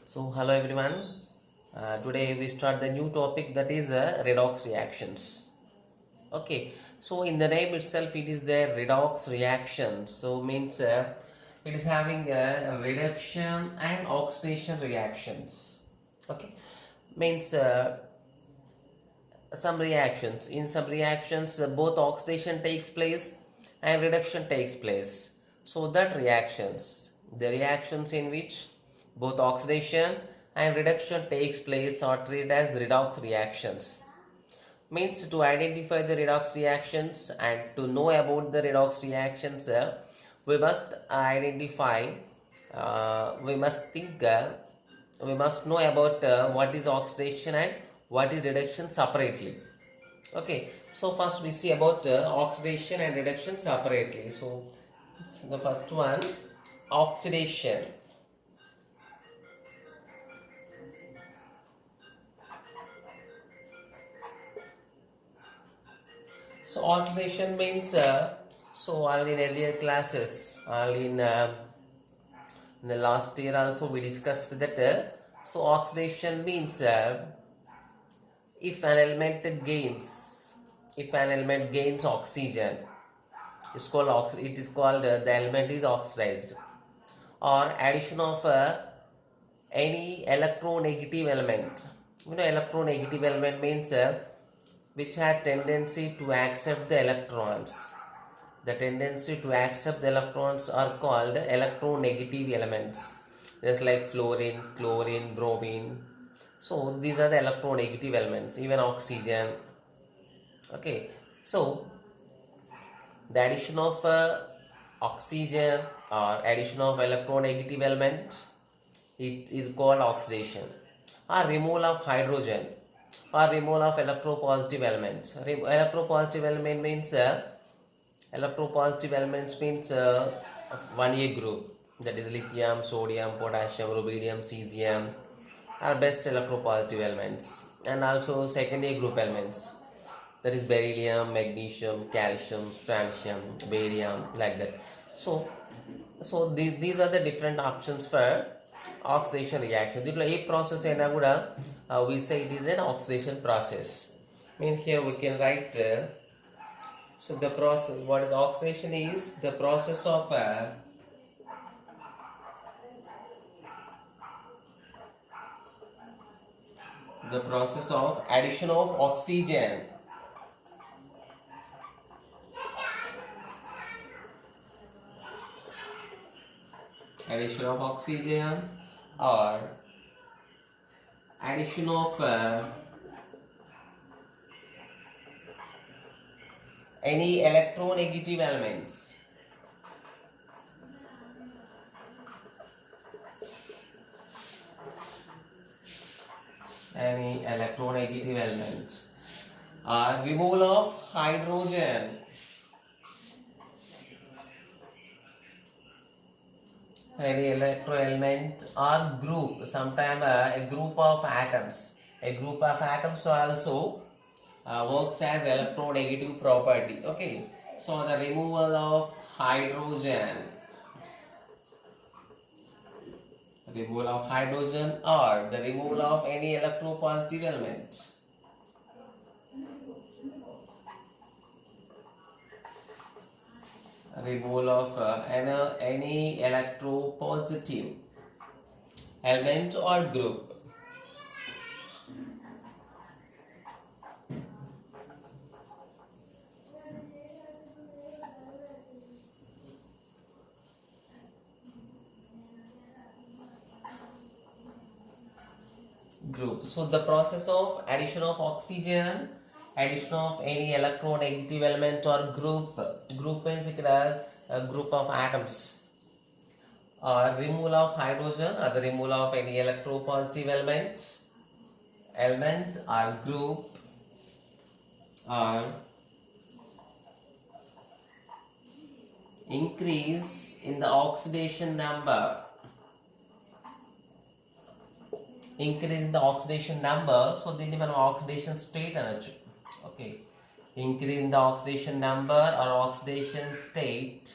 So, hello everyone. Today we start the new topic that is redox reactions. Okay, so in the name itself, it is the redox reaction. So, means it is having a reduction and oxidation reactions. Okay, means some reactions. In some reactions, both oxidation takes place and reduction takes place. So that the reactions in which both oxidation and reduction takes place are treated as redox reactions. Means to identify the redox reactions and to know about the redox reactions, we must identify, we must think, we must know about what is oxidation and what is reduction separately. Okay, so first we see about oxidation and reduction separately. So the first one, oxidation. So oxidation means so all in earlier classes, all in the last year also we discussed that. So oxidation means if an element gains, if an element gains oxygen, it's called it is called the element is oxidized, or addition of any electronegative element. You know, electronegative element means which had tendency to accept the electrons. The tendency to accept the electrons are called electronegative elements, just like fluorine, chlorine, bromine. So these are the electronegative elements, even oxygen. Okay, so the addition of oxygen or addition of electronegative element, it is called oxidation, or removal of hydrogen or removal of electropositive elements. Electropositive element means electropositive elements means 1A group, that is lithium, sodium, potassium, rubidium, cesium are best electropositive elements, and also second A group elements, that is beryllium, magnesium, calcium, strontium, barium, like that. So these are the different options for oxidation reaction. దీంట్లో ఏ process అయినా కూడా we say it is an oxidation process. Mean here we can write so the process, what is oxidation, is the process of addition of oxygen, or addition of any electronegative elements. Any electronegative element, or removal of hydrogen, any electro element or group, sometimes a group of atoms. A group of atoms also works as electronegative property. Okay, so the removal of hydrogen, or the removal of any electropositive element. Removal of any electropositive element or group. So the process of addition of oxygen, addition of any electronegative element or group means a group of atoms, or removal of hydrogen, or the removal of any electropositive element or group, or increase in the oxidation number. Increase in the oxidation number, so దీన్ని మనం oxidation state అనొచ్చు. Okay, increase in the oxidation number or oxidation state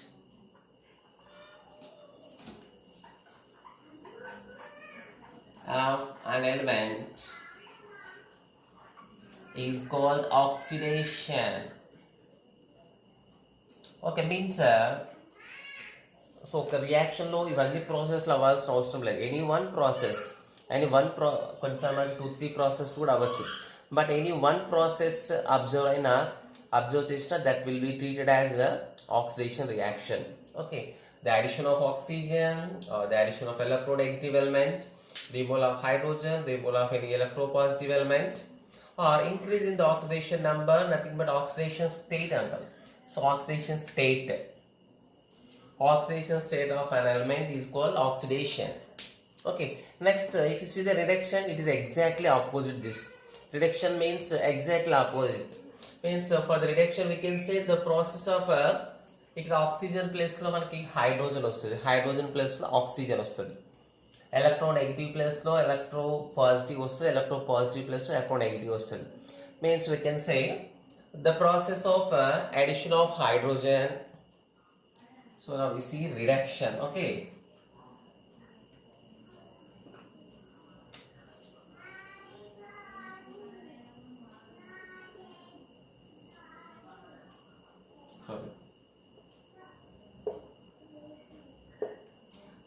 of an element is called oxidation. Okay, means so ఒక రియాక్షన్లో ఇవన్నీ ప్రాసెస్లు అవ్వాల్సిన అవసరం లేదు. Any one process కొంచెం 2-3 ప్రాసెస్ కూడా అవ్వచ్చు. But any one process observe చేసిన that will be treated as oxidation reaction. Okay, the addition of oxygen, the addition of electronegative element, removal of hydrogen, removal of any electropositive element, or increase in the oxidation number, nothing but oxidation state angle. So oxidation state of an element is called oxidation. Okay, next if you see the reduction, it is exactly opposite this. Reduction means exactly opposite. Means for the reduction we can say the process of ఇక్కడ oxygen place లో మనకి hydrogen వస్తుంది, hydrogen place లో oxygen వస్తుంది. Electronegative ప్లేస్లో electropositive వస్తుంది, electropositive ప్లేస్లో electronegative వస్తుంది. Means we can say the process of addition of hydrogen. So now we see reduction. Okay,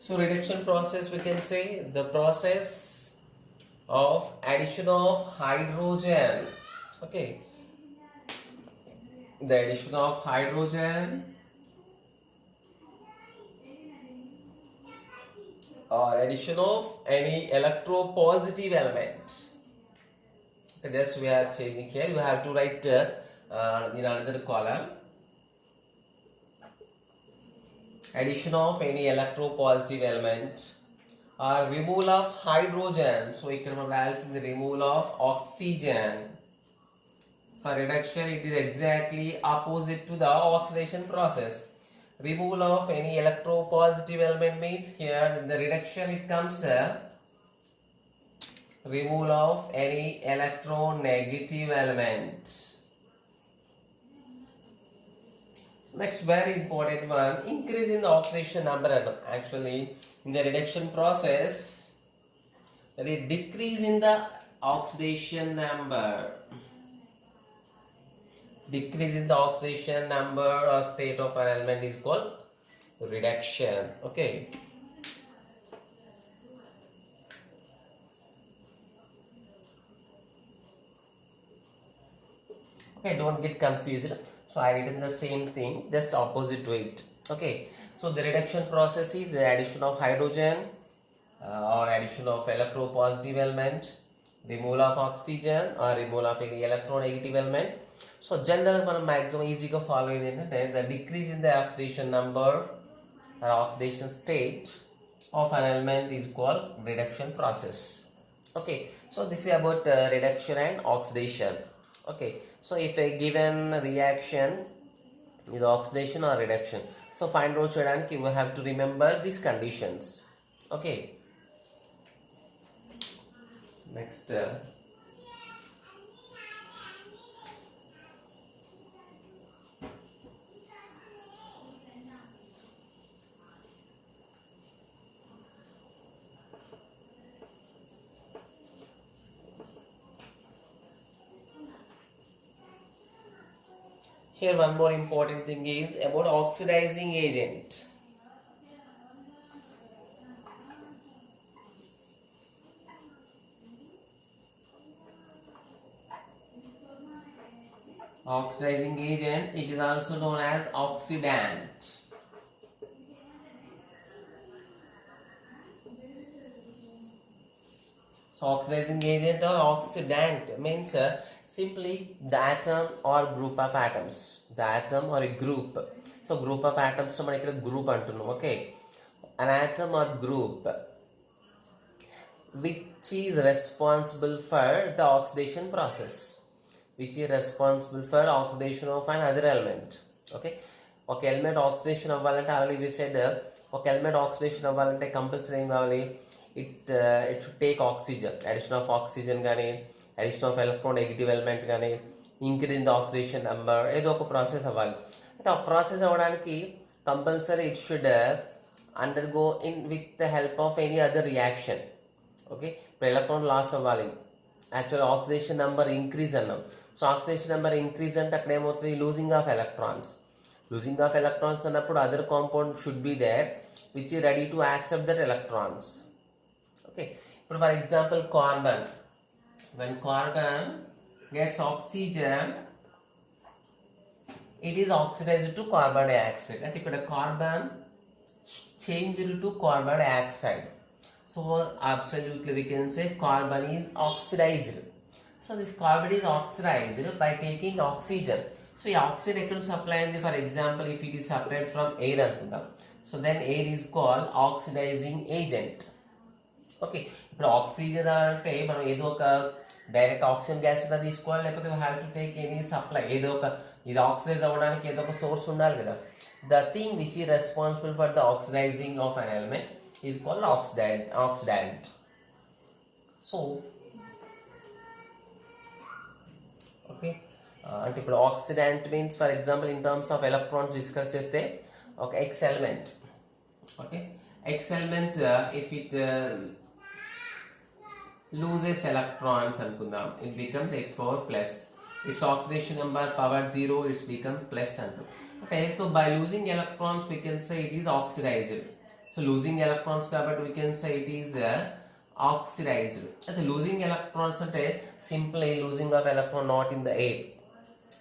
so reduction process, we can say the process of addition of hydrogen. Okay, the addition of hydrogen or addition of any electropositive element. Okay, just we are changing here, you have to write in another column, addition of any electropositive element or removal of hydrogen. So ఇక్కడ మనం రాయాల్సింది removal of oxygen. For reduction it is exactly opposite to the oxidation process. Removal of any electropositive element means here in the reduction it comes removal of any electronegative element. Next very important one, increase in the oxidation number. Actually in the reduction process the decrease in the oxidation number, decrease in the oxidation number or state of an element is called reduction. Okay, okay, don't get confused. So I written the same thing, just opposite to it. Okay, so the reduction process is the addition of hydrogen or addition of electropositive element, removal of oxygen or removal of any electronegative element. So general మనం maximum easy గా follow అయ్యేది ఏంటంటే the decrease in the oxidation number or oxidation state of an element is called reduction process. Okay, so this is about reduction and oxidation. Okay, so if a given reaction is oxidation or reduction, so find out చేయడానికి you have to remember these conditions. Okay, next here one more important thing is about oxidizing agent. Oxidizing agent, it is also known as oxidant. So oxidizing agent or oxidant means simply the atom or group of atoms, the atom or a group. So group of atoms to మనం ఇక్కడ group అంటున్నాం. Okay, an atom or group which is responsible for the oxidation process, which is responsible for oxidation of another element. Okay, ఒక element oxidation అవ్వాలంటే already we said ఒక element oxidation అవ్వాలంటే compulsory ఏం కావాలి, it should take oxygen, addition of oxygen కానీ addition of electronegative element కానీ increase in the oxidation number, ఏదో ఒక ప్రాసెస్ అవ్వాలి. అయితే ఆ ప్రాసెస్ అవ్వడానికి compulsory it should undergo in with the help of any other reaction. Okay, ఇప్పుడు electron loss అవ్వాలి, యాక్చువల్ ఆక్సిడేషన్ నెంబర్ ఇంక్రీజ్ అన్నాం. సో ఆక్సిడేషన్ నెంబర్ ఇంక్రీజ్ అంటే అక్కడ ఏమవుతుంది, losing of electrons. Losing of electrons అన్నప్పుడు other compound should be there which is ready to accept that electrons. Okay, ఇప్పుడు for example carbon, when carbon gets oxygen it is oxidized to carbon dioxide. అంటే ఇక్కడ carbon changed to carbon dioxide. So absolutely we can say carbon is oxidized. So this carbon is oxidized by taking oxygen. So ఈ oxygen ఎక్కడ supply అయింది, for example if it is supplied from air అనుకుందాం. So then air is called oxidising agent. Okay, ఇప్పుడు oxygen అంటే మనం ఏదో ఒక direct oxygen gas తీసుకోవాలి, లేకపోతే we have to take any supply, ఏదో ఒక ఇది ఆక్సిడైజ్ అవ్వడానికి ఏదో ఒక సోర్స్ ఉండాలి కదా. The thing which is responsible for the oxidising of an element is called oxidant. So okay, అంటే ఇప్పుడు oxidant means for example in terms of electrons discuss చేస్తే ఒక X element, okay, X element if it loses electrons అనుకుందాం, it becomes x power plus, its oxidation number power 0, it's become plus అంటాం. Okay, so by losing electrons we can say it is oxidized. So losing electrons కాబట్టి we can say it is oxidized. అయితే losing electrons అంటే simply losing of electron not in the air.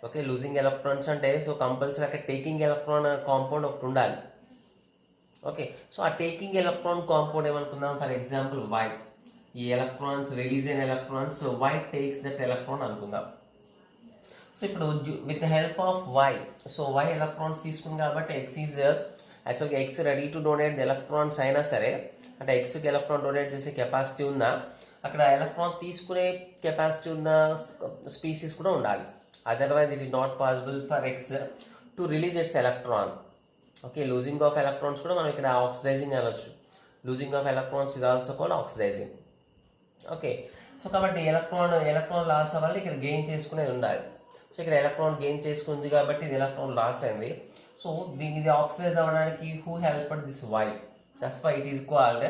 Okay, losing electrons అంటే so compulsory అక్కడ taking electron కాంపౌండ్ ఒకటి ఉండాలి. Okay, so ఆ taking electron compound ఏమనుకుందాం, ఫర్ ఎగ్జాంపుల్ Y. ఈ ఎలక్ట్రాన్స్ రిలీజ్ అయిన electrons Y takes that electron అనుకుందాం. సో ఇప్పుడు with the help of Y, so Y electrons తీసుకుంది కాబట్టి X ఈజ్ యాక్చువల్గా X ready to donate electrons అయినా సరే, అంటే Xకి ఎలక్ట్రాన్ డొనేట్ చేసే కెపాసిటీ ఉన్నా అక్కడ ఎలక్ట్రాన్ తీసుకునే కెపాసిటీ ఉన్న స్పీసీస్ కూడా ఉండాలి. Otherwise it is not possible for X to release its electron. Okay, losing of electrons కూడా మనం ఇక్కడ ఆక్సిడైజింగ్ అనొచ్చు. Losing of electrons is also called oxidising. Okay, so కాబట్టి ఎలక్ట్రాన్ లాస్ అవ్వాలి, ఇక్కడ గెయిన్ చేసుకునేది ఉండాలి. సో ఇక్కడ ఎలక్ట్రాన్ గెయిన్ చేసుకుంది కాబట్టి ఇది ఎలక్ట్రాన్ లాస్ అయింది. సో ఇది ఆక్సిడైజ్ అవ్వడానికి who helped this Y, that's why it is called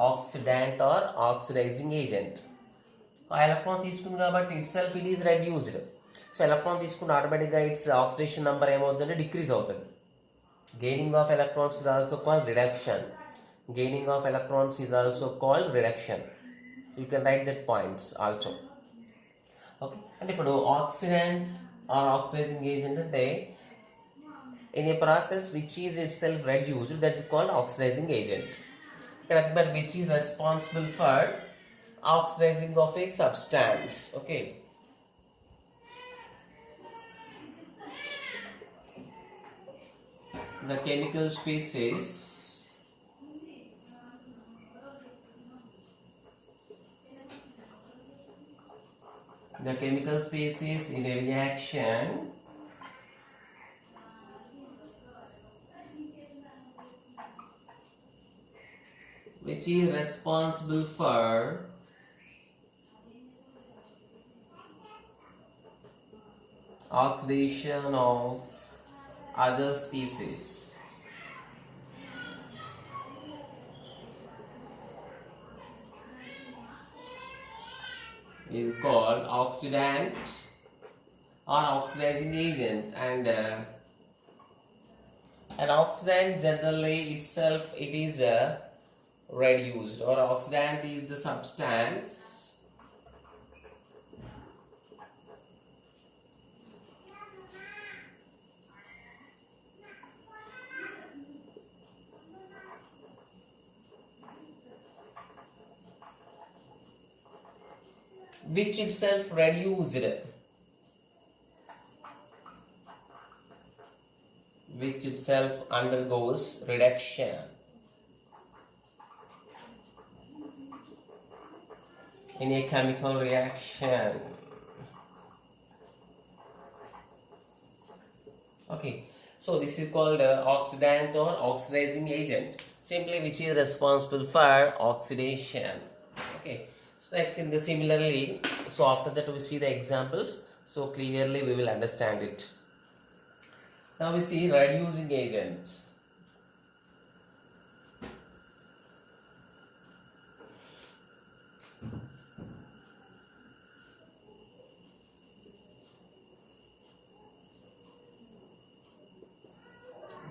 oxidant or oxidising agent. ఆ ఎలక్ట్రాన్ తీసుకుంది కాబట్టి itself it is reduced. So electron తీసుకుంటే ఆటోమేటిక్గా ఇట్స్ ఆక్సిడేషన్ నెంబర్ ఏమవుతుందంటే డిక్రీజ్ అవుతుంది. Gaining of electrons is also called reduction. Gaining of electrons is also called reduction. You can write that points also. Okay, and ఇప్పుడు oxidant or oxidizing agent అంటే in a process which is itself reduced, that's called oxidizing agent. But which is responsible for oxidizing of a substance. Okay, the chemical species in a reaction which is responsible for oxidation of other species is called oxidant or oxidizing agent. And an oxidant generally itself it is reduced, or oxidant is the substance which itself reduced, which itself undergoes reduction. In a chemical reaction. Okay, so this is called oxidant or oxidizing agent, simply which is responsible for oxidation. Okay, so that's in the similarly, so after that we see the examples, so clearly we will understand it. Now we see reducing agent.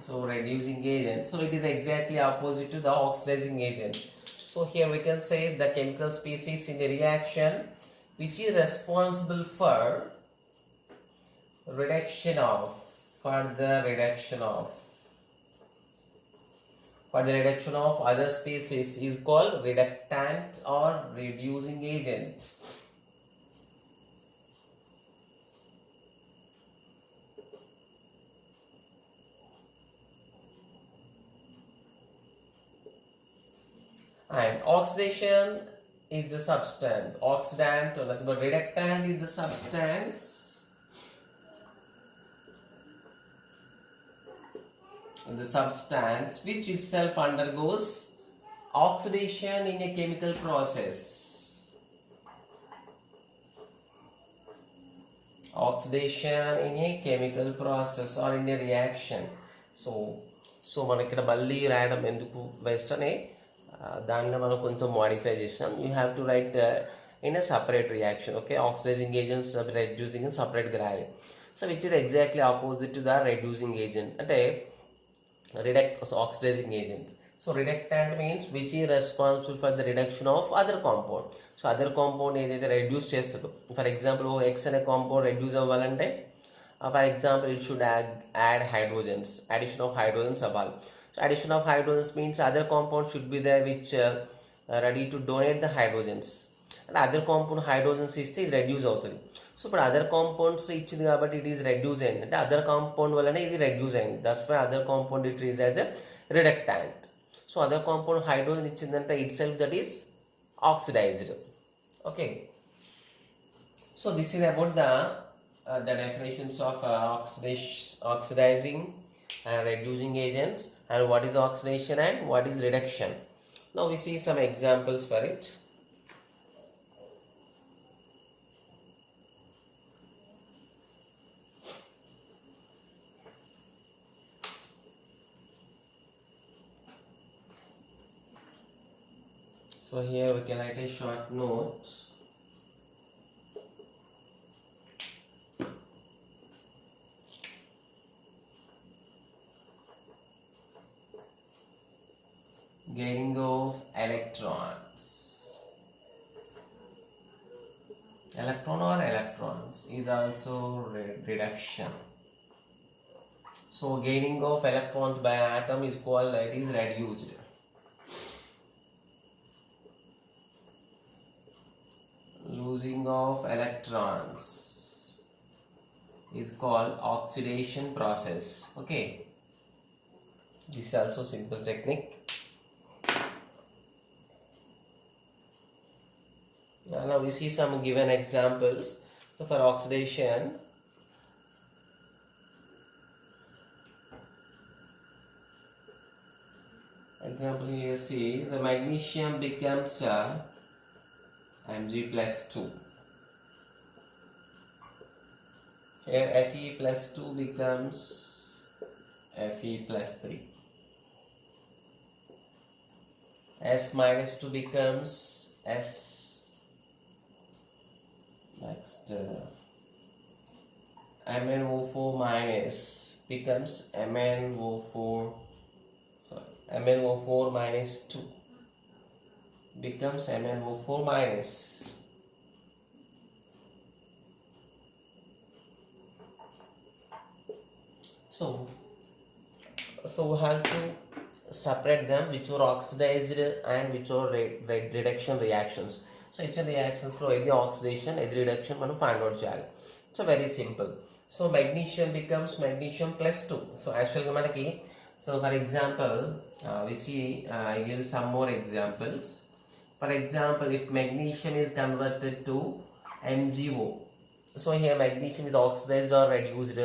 So reducing agent, so it is exactly opposite to the oxidizing agent. So here we can say the chemical species in the reaction which is responsible for reduction of for the reduction of other species is called reductant or reducing agent. And oxidation is the substance, oxidant or nothing but reductant is the substance which itself undergoes oxidation in a chemical process. Oxidation in a chemical process or in a reaction. So మనకి ఇక్కడ మళ్ళీ రాయడం ఎందుకు best అనే దాన్ని మనం కొంచెం modify చేసినాం. You have to write in a separate reaction. Okay, oxidising agents reducing సపరేట్గా రాయాలి. So which is exactly opposite to the reducing agent అంటే oxidizing agent. So reductant means which is responsible for the reduction of other compound. So other compound ఏదైతే reduce చేస్తుందో, for example X అనే compound reduce అవ్వాలంటే for example it should add hydrogens, addition of hydrogens అవ్వాలి. So addition of hydrogens means other compound should be they which ready to donate the hydrogens. అంటే other compound hydrogens ఇస్తే ఇది reduce అవుతుంది. So ఇప్పుడు other compounds ఇచ్చింది కాబట్టి it is reduce అయింది అంటే అదర్ కాంపౌండ్ వల్లనే ఇది రెడ్యూస్ అయింది. That's why other compound it is as a reductant. So other compound hydrogen ఇచ్చిందంటే itself that is oxidised. Okay, so this is about the definitions of oxidizing and reducing agents and what is oxidation and what is reduction. Now we see some examples for it. So here we can write a short note. Gaining of electrons. Electron or electrons is also reduction. So gaining of electrons by atom is called, it is reduced. Losing of electrons is called oxidation process. Okay, this is also simple technique. Now we see some given examples. So for oxidation, example here, see the magnesium becomes Mg+2. Here Fe+2 becomes Fe+3. S-2 becomes S. Next MnO4 minus becomes MnO4 minus 2 becomes MnO4 minus. So we have to separate them which are oxidized and which are reduction reactions. So ఇచ్చిన reactions లో ఏది oxidation ఏది reduction మనం find out చేయాలి. సో very simple. So magnesium becomes magnesium plus two. So యాక్చువల్గా మనకి so for example we see I give some more examples. For example, if magnesium is converted to MgO, so here magnesium is oxidized or reduced.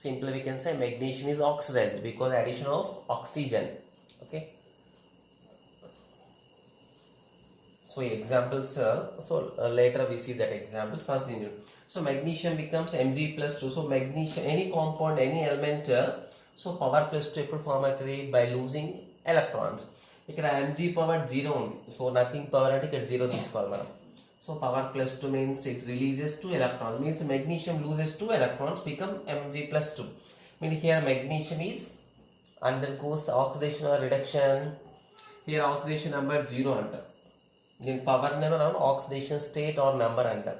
Simply we can say magnesium is oxidized because addition of oxygen. Okay, so examples later we see that example. First thing, so magnesium becomes Mg+2. So magnesium, any compound, any element, so power +2 ఎప్పుడు form అవుతుంది by losing electrons. ఇక్కడ Mg power 0 ఉంది. So nothing power అంటే ఇక్కడ 0 తీసుకోవాలి మనం. So power +2 means it releases 2 electrons, means magnesium loses 2 electrons, become Mg+2. Meaning here magnesium is undergoes oxidation or reduction. Here oxidation number 0 under. Then power number on oxidation state or number under.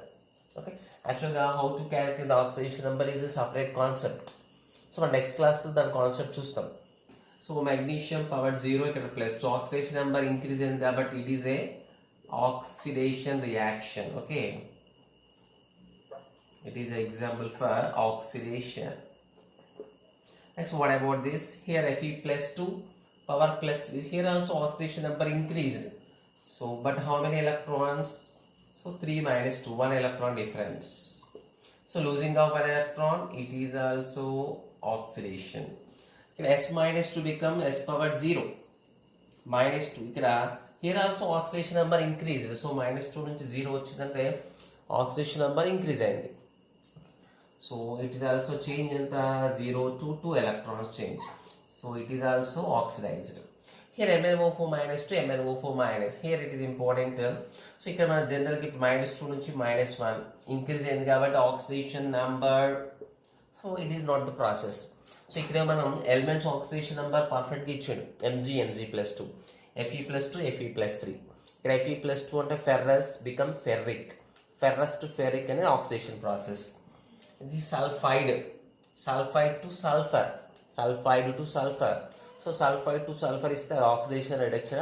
Okay. Actually, how to calculate the oxidation number is a separate concept. So next class to that concept chustam. So magnesium power 0 ikkada plus. So oxidation number increase in the, but it is a oxidation reaction. Okay. It is an example for oxidation. Next, what about this? Here Fe plus 2, power plus 3. Here also oxidation number increased. So, but how many electrons? So 3 minus 2, 1 electron difference. So losing of 1 electron, it is also oxidation. S minus 2 become S power 0. Minus 2. Here also oxidation number increased. So minus 2 నుంచి 0 వచ్చిందంటే oxidation number increase అయింది. So it is also change in the 0 to 2 electrons change. So it is also oxidized. Here MnO4 minus to MnO4 minus. Here it is important. So ఇక్కడ మన general కి minus 2 నుంచి minus 1 increase అయింది కాబట్టి oxidation number. So it is not the process. So ఇక్కడ మనం elements oxidation number perfect గా ఇచ్చాడు. Mg plus 2, Fe plus 2, Fe plus 3. ఇక్కడ Fe plus 2 అంటే ferrous become ferric. Ferrous to ferric అనేది oxidation process. This sulfide to sulfur, sulfide to sulfur. So sulfide to sulfur is the oxidation reduction.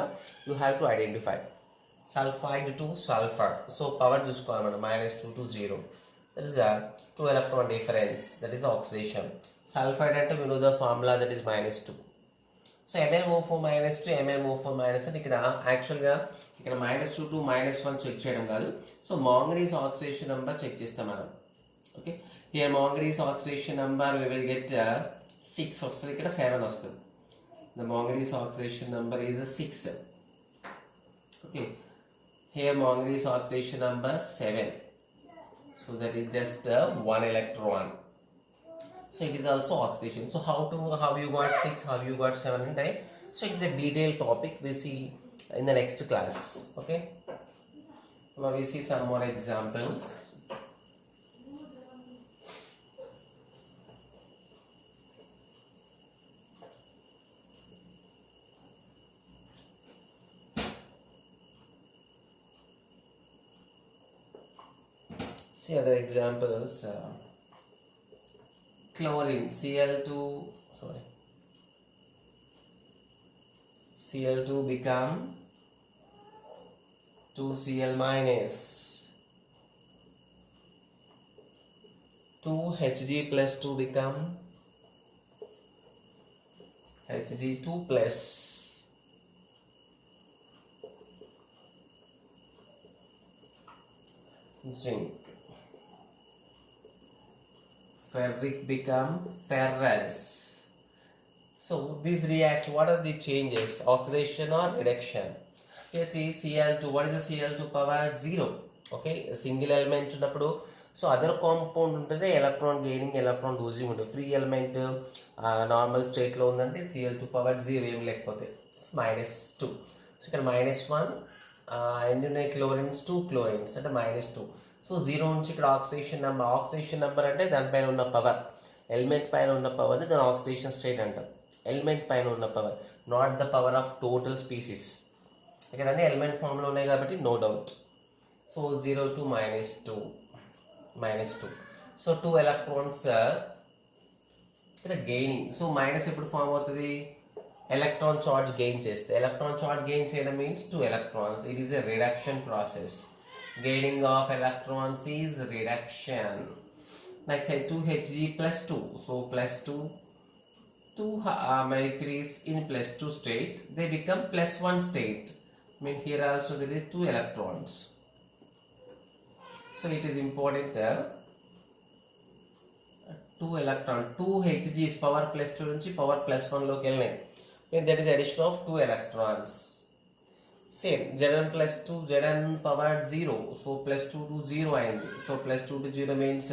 You have to identify sulfide to sulfur. So power just minus 2 to 0. That is a 2 electron difference. That is oxidation. Sulfide at we know the formula, that is minus 2. So MnO4 minus to MnO4 minus and actually minus 2 to minus 1 check చేయడం కాదు. So manganese oxidation number check చేస్తాం మనం. Okay. Here manganese oxidation number we will get 6 వస్తుంది, ఇక్కడ 7 వస్తుంది. The manganese oxidation number is 6. Okay. Here manganese oxidation number 7. So that is just 1 electron. So it is also oxidation. So how you got 6, how you got 7, right? So it is a detailed topic we see in the next class. Okay. Now we see some more examples. See other examples. Chlorine Cl2 become 2Cl minus, 2Hg plus 2 become Hg2 plus. Zinc. Ferric become ferrous. So these reaction, what are the changes? Oxidation or reduction? Here is Cl2. What is the Cl2 power? 0. Okay, a single element ఉన్నప్పుడు so other compound ఉంటుంది, electron gaining electron losing ఉంటుంది. Free element normal స్టేట్లో ఉందంటే Cl2 power 0 ఏం లేకపోతే -2. So ఇక్కడ -1 ఎన్ని ఉన్నాయి క్లోరిన్స్, 2 క్లోరిన్స్ అంటే -2. సో 0 నుంచి ఇక్కడ ఆక్సిడేషన్ నెంబర్ అంటే దానిపైన ఉన్న పవర్, ఎలిమెంట్ పైన ఉన్న పవర్ని దాని ఆక్సిడేషన్ స్టేట్ అంటాం. ఎలిమెంట్ పైన ఉన్న power, not the power of total species. ఇక్కడ అన్ని ఎలిమెంట్ ఫామ్లో ఉన్నాయి కాబట్టి no doubt. So 0 to -2. So 2 electrons ఇక్కడ గెయినింగ్. సో మైనస్ ఎప్పుడు ఫామ్ అవుతుంది? ఎలక్ట్రాన్ చార్జ్ గెయిన్ చేస్తే. ఎలక్ట్రాన్ చార్జ్ గెయిన్ చేయడం means 2 electrons. It is a reduction process. Gaining of electrons is reduction. Next 2Hg plus 2. So plus 2 molecules in plus 2 state, they become plus 1 state. I mean here also there is 2 electrons. So it is important 2 electron, 2Hg is power plus 2 నుంచి power plus 1 లోకి వెళ్ళినాయి. That is addition of 2 electrons. Same Zn plus 2, Zn power 0. So plus 2 to 0 అయింది. So plus 2 to 0 means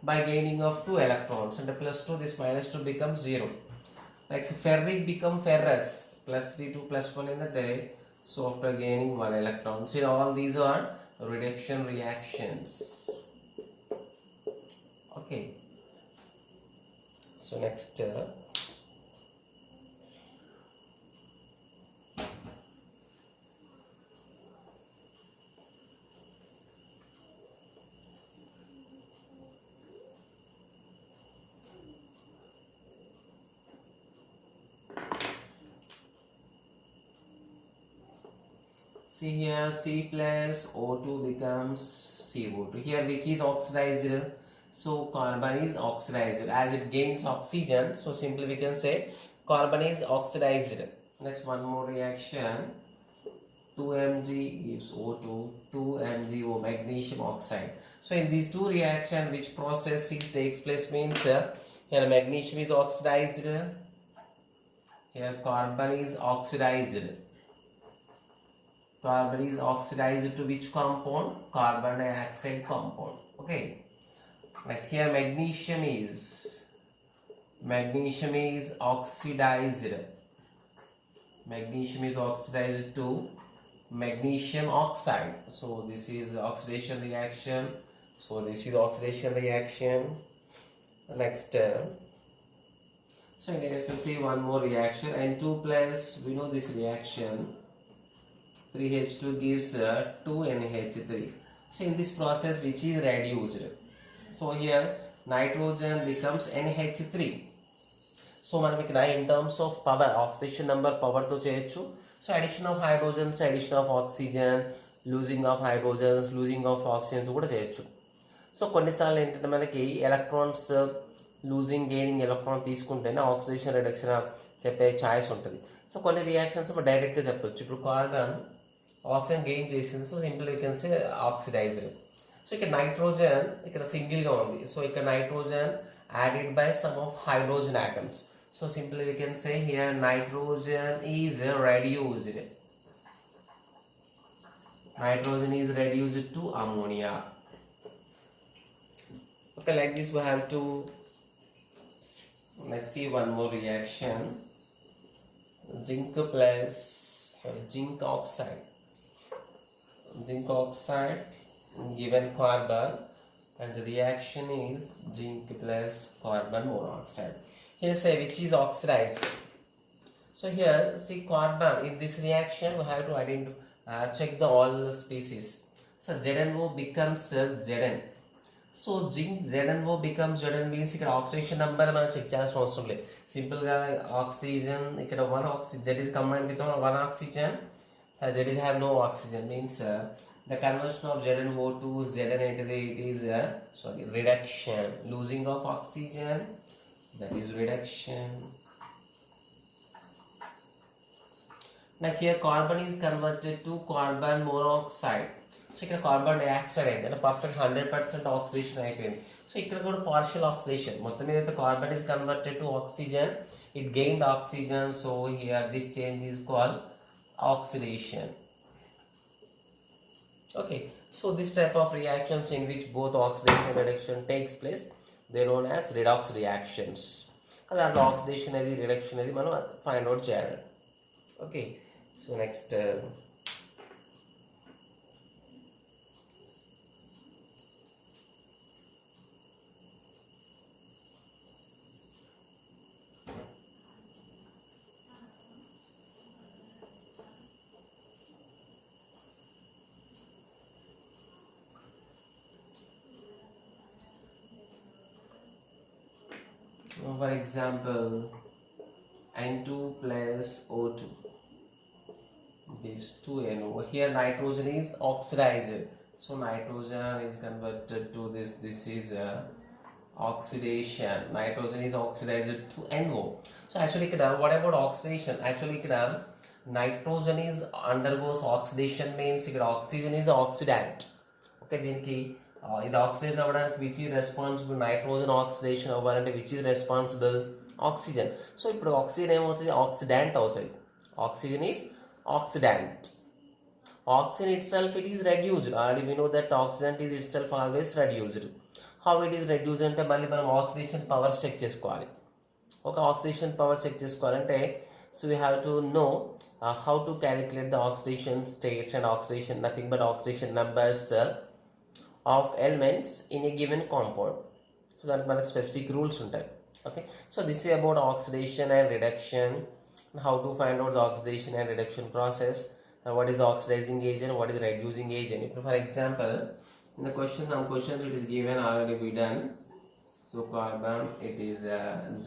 by gaining of 2 electrons, and plus 2 this minus 2 becomes 0. Like ferric become ferrous, plus 3 to plus 1 in the day. So after gaining 1 electron. See, all these are reduction reactions. Okay. So next See here, C plus O2 becomes CO2. Here which is oxidized? So carbon is oxidized as it gains oxygen. So simply we can say carbon is oxidized. Next one more reaction. 2Mg gives O2, 2MgO, magnesium oxide. So in these two reactions, which process takes place means here magnesium is oxidized, here carbon is oxidized. Carbon is oxidized to which compound? Carbon dioxide compound. Okay. Like here magnesium is oxidized. Magnesium is oxidized to magnesium oxide. So this is oxidation reaction. So this is oxidation reaction. Next. So if you see one more reaction, N2 plus, we know this reaction. 3H2 gives 2NH3. So in this process which is reduced. So here nitrogen becomes NH3. So మనం ఇక్కడ in terms of power, oxidation number power తో చేయొచ్చు. So addition of hydrogens, addition of oxygen, losing of hydrogens, losing of oxygens కూడా చేయొచ్చు. So కొన్నిసార్లు ఏంటంటే మనకి electrons losing gaining electron తీసుకుంటేనే ఆక్సిడేషన్ రిడక్షన్ చెప్పే ఛాయిస్ ఉంటుంది. సో కొన్ని రియాక్షన్స్ మనం డైరెక్ట్గా చెప్పొచ్చు. ఇప్పుడు కార్బన్ ఆక్సిజన్ గెయిన్ చేసింది, so simple you can say oxidised. So ఇక్కడ నైట్రోజన్ ఇక్కడ సింగిల్గా ఉంది, సో ఇక్కడ nitrogen added by some of hydrogen atoms. So simple you can say here nitrogen is reduced. Nitrogen is reduced to ammonia. Okay, like this we have to, let's see one more reaction. Zinc oxide given carbon, and the reaction is zinc plus carbon monoxide. Here say which is oxidized. So here see carbon, in this reaction we have to identify, check the all species. So ZnO becomes Zn. So zinc ZnO becomes Zn means ఇక్కడ oxidation number మనం check చేయాల్సిన అవసరం లేదు. Simple గా oxygen ఇక్కడ one oxygen, Z is combined with one oxygen, Z is have no oxygen means the conversion of ZnO to Zn ఏంటిది, it is reduction, losing of oxygen, that is reduction. Now here carbon is converted to carbon monoxide. So ఇక్కడ carbon dioxide అయింది అంటే perfect 100% oxidation అయిపోయింది. So ఇక్కడ కూడా partial oxidation, మొత్తం మీద అయితే carbon is converted to oxygen, it gained oxygen. So here this change is called oxidation. Okay, so this type of reactions in which both oxidation and reduction takes place, they are known as redox reactions. దాంట్లో oxidation అది reduction అది మనం find out చేయాలి. Okay, so next for example N2 plus O2 gives 2NO. Here nitrogen is oxidized, so nitrogen is converted to this is oxidation. Nitrogen is oxidized to NO. So actually what about oxidation? Actually nitrogen is undergoes oxidation means oxygen is the oxidant. Okay, దీనికి ఇది oxidise అవ్వడానికి which is responsible, nitrogen oxidation అవ్వాలంటే which is responsible, oxygen. So ఇప్పుడు oxygen ఏమవుతుంది, oxidant అవుతుంది. Oxygen is oxidant. Oxygen itself it is reduced. Already we know that oxidant is itself always reduced. How it is reduced అంటే మళ్ళీ మనం oxidation powers check చేసుకోవాలి. ఒక oxidation power check చేసుకోవాలంటే so we have to know how to calculate the oxidation states and oxidation nothing but oxidation numbers of elements in a given compound. So that మనకు specific rules ఉంటాయి. Okay, so this is about oxidation and reduction, and how to find out the oxidation and reduction process, and what is oxidizing agent, what is reducing agent. If for example in the question, some questions it is given already be done. So carbon it is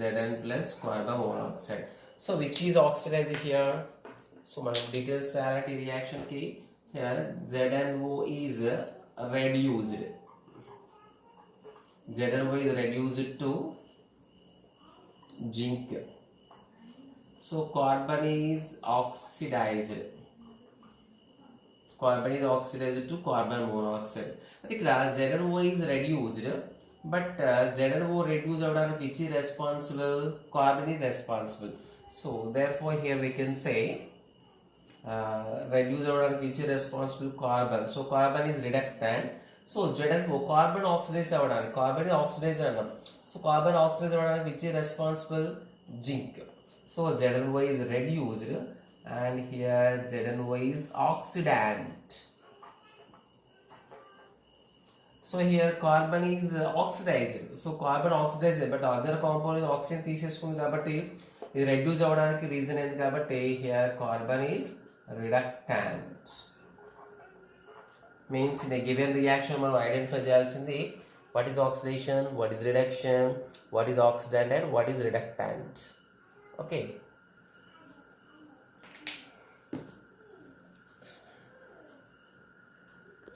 Zn plus carbon monoxide. So which is oxidized here? So మనం details reality reaction ki here ZnO is reduced. ZnO is reduced to zinc. So carbon is oxidized. Carbon is oxidized to carbon monoxide. I think ZnO is reduced, but ZnO reduced out of which is responsible? Carbon is responsible. So therefore here we can say reduced out of which is responsible? Carbon. So carbon is reductant. So ZnO carbon oxidized out. Carbon is oxidized out. So carbon oxidized out of which is responsible? Zinc. So ZnO is reduced and here ZnO is oxidant. So here carbon is oxidized. So carbon oxidized, but other component oxygen తీసేసుకుంది కాబట్టి ఇది reduce అవడానికి reason ఏంటి కాబట్టి here carbon is reductant. Means in a given reaction మనం identify చేయాల్సింది what is oxidation, what is reduction, what is oxidant and what is reductant. Okay.